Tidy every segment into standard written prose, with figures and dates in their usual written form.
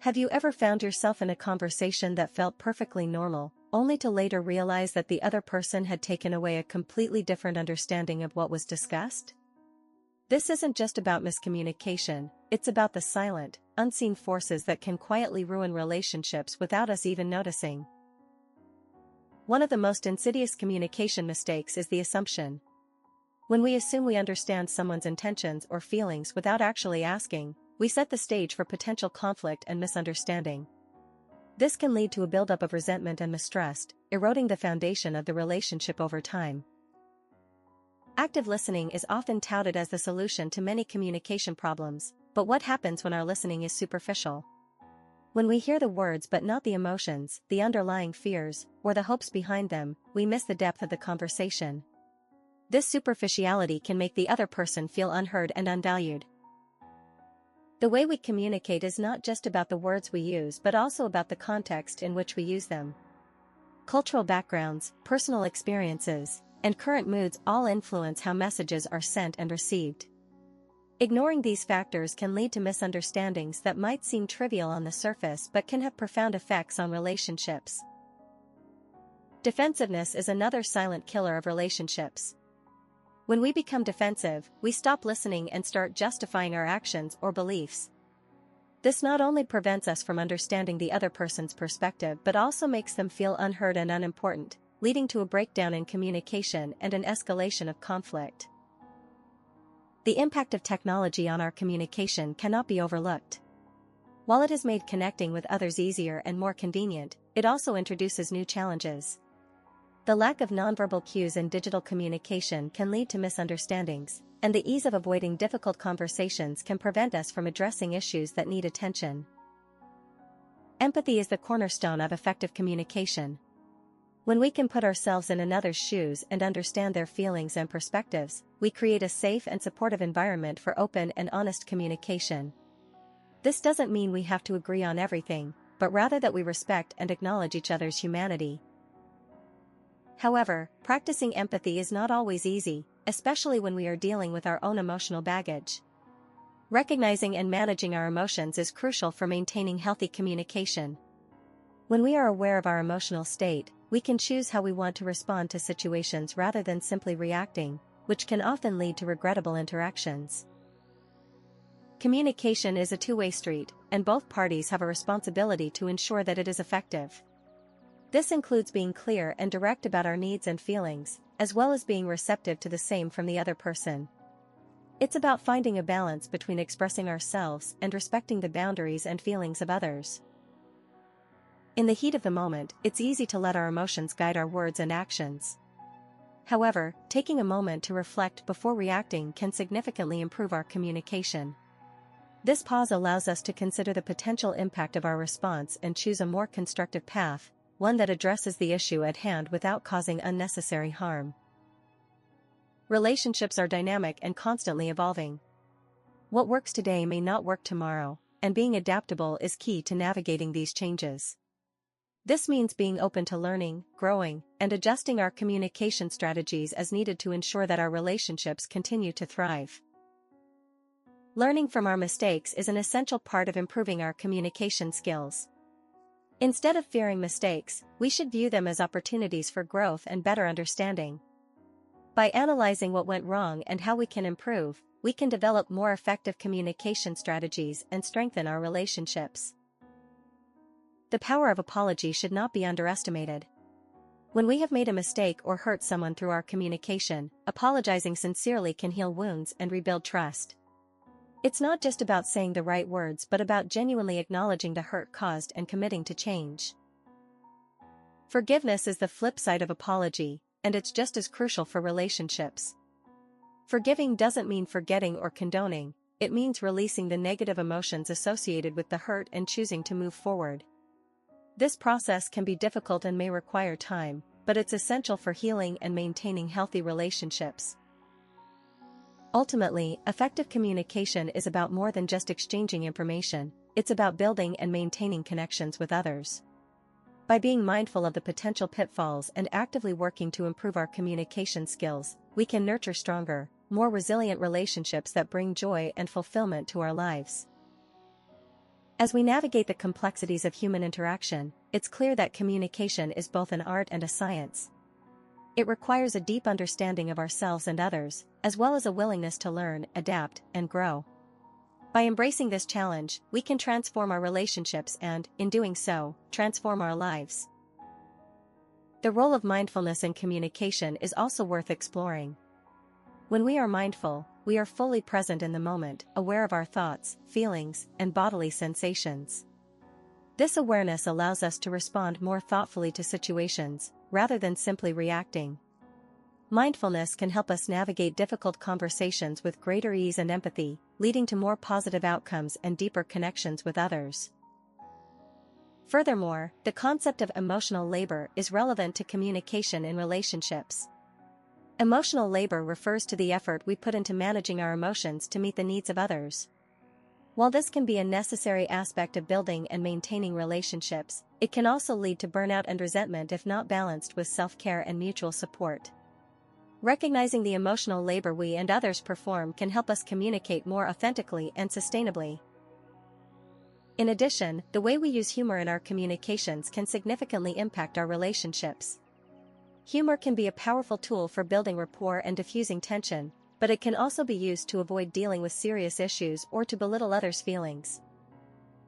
Have you ever found yourself in a conversation that felt perfectly normal, only to later realize that the other person had taken away a completely different understanding of what was discussed? This isn't just about miscommunication, it's about the silent, unseen forces that can quietly ruin relationships without us even noticing. One of the most insidious communication mistakes is the assumption. When we assume we understand someone's intentions or feelings without actually asking, we set the stage for potential conflict and misunderstanding. This can lead to a buildup of resentment and mistrust, eroding the foundation of the relationship over time. Active listening is often touted as the solution to many communication problems, but what happens when our listening is superficial? When we hear the words but not the emotions, the underlying fears, or the hopes behind them, we miss the depth of the conversation. This superficiality can make the other person feel unheard and unvalued. The way we communicate is not just about the words we use but also about the context in which we use them. Cultural backgrounds, personal experiences, and current moods all influence how messages are sent and received. Ignoring these factors can lead to misunderstandings that might seem trivial on the surface but can have profound effects on relationships. Defensiveness is another silent killer of relationships. When we become defensive, we stop listening and start justifying our actions or beliefs. This not only prevents us from understanding the other person's perspective but also makes them feel unheard and unimportant, leading to a breakdown in communication and an escalation of conflict. The impact of technology on our communication cannot be overlooked. While it has made connecting with others easier and more convenient, it also introduces new challenges. The lack of nonverbal cues in digital communication can lead to misunderstandings, and the ease of avoiding difficult conversations can prevent us from addressing issues that need attention. Empathy is the cornerstone of effective communication. When we can put ourselves in another's shoes and understand their feelings and perspectives, we create a safe and supportive environment for open and honest communication. This doesn't mean we have to agree on everything, but rather that we respect and acknowledge each other's humanity. However, practicing empathy is not always easy, especially when we are dealing with our own emotional baggage. Recognizing and managing our emotions is crucial for maintaining healthy communication. When we are aware of our emotional state, we can choose how we want to respond to situations rather than simply reacting, which can often lead to regrettable interactions. Communication is a two-way street, and both parties have a responsibility to ensure that it is effective. This includes being clear and direct about our needs and feelings, as well as being receptive to the same from the other person. It's about finding a balance between expressing ourselves and respecting the boundaries and feelings of others. In the heat of the moment, it's easy to let our emotions guide our words and actions. However, taking a moment to reflect before reacting can significantly improve our communication. This pause allows us to consider the potential impact of our response and choose a more constructive path, one that addresses the issue at hand without causing unnecessary harm. Relationships are dynamic and constantly evolving. What works today may not work tomorrow, and being adaptable is key to navigating these changes. This means being open to learning, growing, and adjusting our communication strategies as needed to ensure that our relationships continue to thrive. Learning from our mistakes is an essential part of improving our communication skills. Instead of fearing mistakes, we should view them as opportunities for growth and better understanding. By analyzing what went wrong and how we can improve, we can develop more effective communication strategies and strengthen our relationships. The power of apology should not be underestimated. When we have made a mistake or hurt someone through our communication, apologizing sincerely can heal wounds and rebuild trust. It's not just about saying the right words but about genuinely acknowledging the hurt caused and committing to change. Forgiveness is the flip side of apology, and it's just as crucial for relationships. Forgiving doesn't mean forgetting or condoning, it means releasing the negative emotions associated with the hurt and choosing to move forward. This process can be difficult and may require time, but it's essential for healing and maintaining healthy relationships. Ultimately, effective communication is about more than just exchanging information, it's about building and maintaining connections with others. By being mindful of the potential pitfalls and actively working to improve our communication skills, we can nurture stronger, more resilient relationships that bring joy and fulfillment to our lives. As we navigate the complexities of human interaction, it's clear that communication is both an art and a science. It requires a deep understanding of ourselves and others, as well as a willingness to learn, adapt, and grow. By embracing this challenge, we can transform our relationships and, in doing so, transform our lives. The role of mindfulness in communication is also worth exploring. When we are mindful, we are fully present in the moment, aware of our thoughts, feelings, and bodily sensations. This awareness allows us to respond more thoughtfully to situations, rather than simply reacting. Mindfulness can help us navigate difficult conversations with greater ease and empathy, leading to more positive outcomes and deeper connections with others. Furthermore, the concept of emotional labor is relevant to communication in relationships. Emotional labor refers to the effort we put into managing our emotions to meet the needs of others. While this can be a necessary aspect of building and maintaining relationships, it can also lead to burnout and resentment if not balanced with self-care and mutual support. Recognizing the emotional labor we and others perform can help us communicate more authentically and sustainably. In addition, the way we use humor in our communications can significantly impact our relationships. Humor can be a powerful tool for building rapport and diffusing tension, but it can also be used to avoid dealing with serious issues or to belittle others' feelings.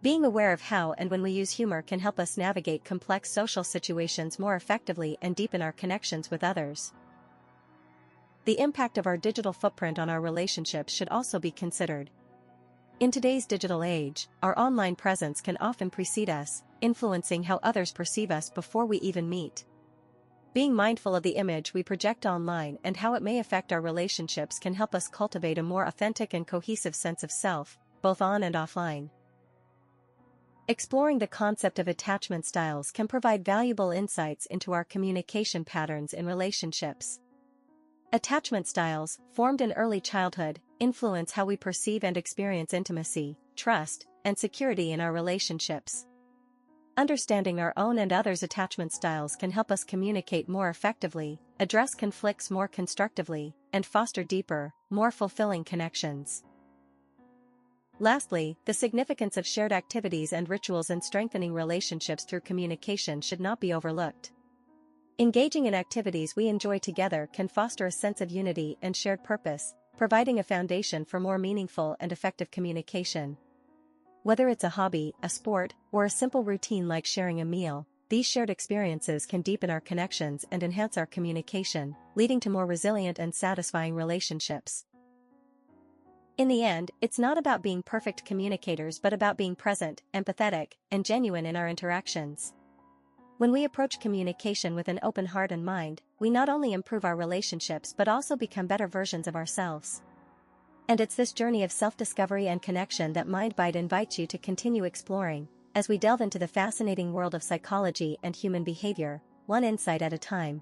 Being aware of how and when we use humor can help us navigate complex social situations more effectively and deepen our connections with others. The impact of our digital footprint on our relationships should also be considered. In today's digital age, our online presence can often precede us, influencing how others perceive us before we even meet. Being mindful of the image we project online and how it may affect our relationships can help us cultivate a more authentic and cohesive sense of self, both on and offline. Exploring the concept of attachment styles can provide valuable insights into our communication patterns in relationships. Attachment styles, formed in early childhood, influence how we perceive and experience intimacy, trust, and security in our relationships. Understanding our own and others' attachment styles can help us communicate more effectively, address conflicts more constructively, and foster deeper, more fulfilling connections. Lastly, the significance of shared activities and rituals in strengthening relationships through communication should not be overlooked. Engaging in activities we enjoy together can foster a sense of unity and shared purpose, providing a foundation for more meaningful and effective communication. Whether it's a hobby, a sport, or a simple routine like sharing a meal, these shared experiences can deepen our connections and enhance our communication, leading to more resilient and satisfying relationships. In the end, it's not about being perfect communicators but about being present, empathetic, and genuine in our interactions. When we approach communication with an open heart and mind, we not only improve our relationships but also become better versions of ourselves. And it's this journey of self-discovery and connection that MindByte invites you to continue exploring, as we delve into the fascinating world of psychology and human behavior, one insight at a time.